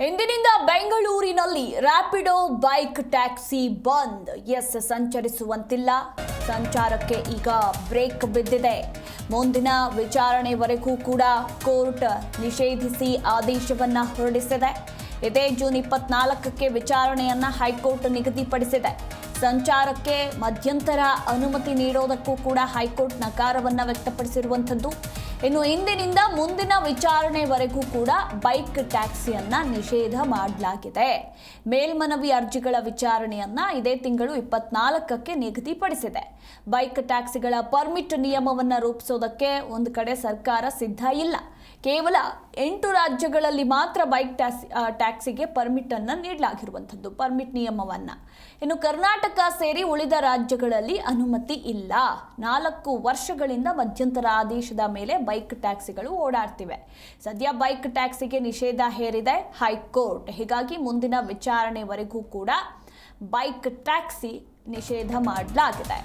ಇಂದಿನಿಂದ ಬೆಂಗಳೂರಿನಲ್ಲಿ Rapido bike taxi ಬಂದ್. ಸಂಚರಿಸುವಂತಿಲ್ಲ. ಸಂಚಾರಕ್ಕೆ ಈಗ ಬ್ರೇಕ್ ಬಿದ್ದಿದೆ. ಮುಂದಿನ ವಿಚಾರಣೆವರೆಗೂ ಕೂಡ ಕೋರ್ಟ್ ನಿಷೇಧಿಸಿ ಆದೇಶವನ್ನ ಹೊರಡಿಸಿದೆ. ಇದೇ ಜೂನ್ 24ಕ್ಕೆ ವಿಚಾರಣೆಯನ್ನ ಹೈಕೋರ್ಟ್ ನಿಗದಿಪಡಿಸಿದೆ. ಸಂಚಾರಕ್ಕೆ ಮಧ್ಯಂತರ ಅನುಮತಿ ನೀಡೋದಕ್ಕೂ ಕೂಡ ಹೈಕೋರ್ಟ್ ನಕಾರವನ್ನ ವ್ಯಕ್ತಪಡಿಸಿರುವಂಥದ್ದು. ಇನ್ನು ಇಂದಿನಿಂದ ಮುಂದಿನ ವಿಚಾರಣೆವರೆಗೂ ಕೂಡ ಬೈಕ್ ಟ್ಯಾಕ್ಸಿಯನ್ನ ನಿಷೇಧ ಮಾಡಲಾಗಿದೆ. ಮೇಲ್ಮನವಿ ಅರ್ಜಿಗಳ ವಿಚಾರಣೆಯನ್ನ ಇದೇ ತಿಂಗಳು 24ಕ್ಕೆ ನಿಗದಿಪಡಿಸಿದೆ. ಬೈಕ್ ಟ್ಯಾಕ್ಸಿಗಳ ಪರ್ಮಿಟ್ ನಿಯಮವನ್ನ ರೂಪಿಸೋದಕ್ಕೆ ಒಂದು ಕಡೆ ಸರ್ಕಾರ ಸಿದ್ಧ ಇಲ್ಲ. ಕೇವಲ 8 ರಾಜ್ಯಗಳಲ್ಲಿ ಮಾತ್ರ ಬೈಕ್ ಟ್ಯಾಕ್ಸಿಗೆ ಪರ್ಮಿಟ್ ಅನ್ನು ನೀಡಲಾಗಿರುವಂಥದ್ದು, ಪರ್ಮಿಟ್ ನಿಯಮವನ್ನ. ಇನ್ನು ಕರ್ನಾಟಕ ಸೇರಿ ಉಳಿದ ರಾಜ್ಯಗಳಲ್ಲಿ ಅನುಮತಿ ಇಲ್ಲ. 4 ವರ್ಷಗಳಿಂದ ಮಧ್ಯಂತರ ಆದೇಶದ ಮೇಲೆ ಬೈಕ್ ಟ್ಯಾಕ್ಸಿಗಳು ಓಡಾಡ್ತಿವೆ. ಸದ್ಯ ಬೈಕ್ ಟ್ಯಾಕ್ಸಿಗೆ ನಿಷೇಧ ಹೇರಿದೆ ಹೈಕೋರ್ಟ್. ಹೀಗಾಗಿ ಮುಂದಿನ ವಿಚಾರಣೆವರೆಗೂ ಕೂಡ ಬೈಕ್ ಟ್ಯಾಕ್ಸಿ ನಿಷೇಧ ಮಾಡಲಾಗಿದೆ.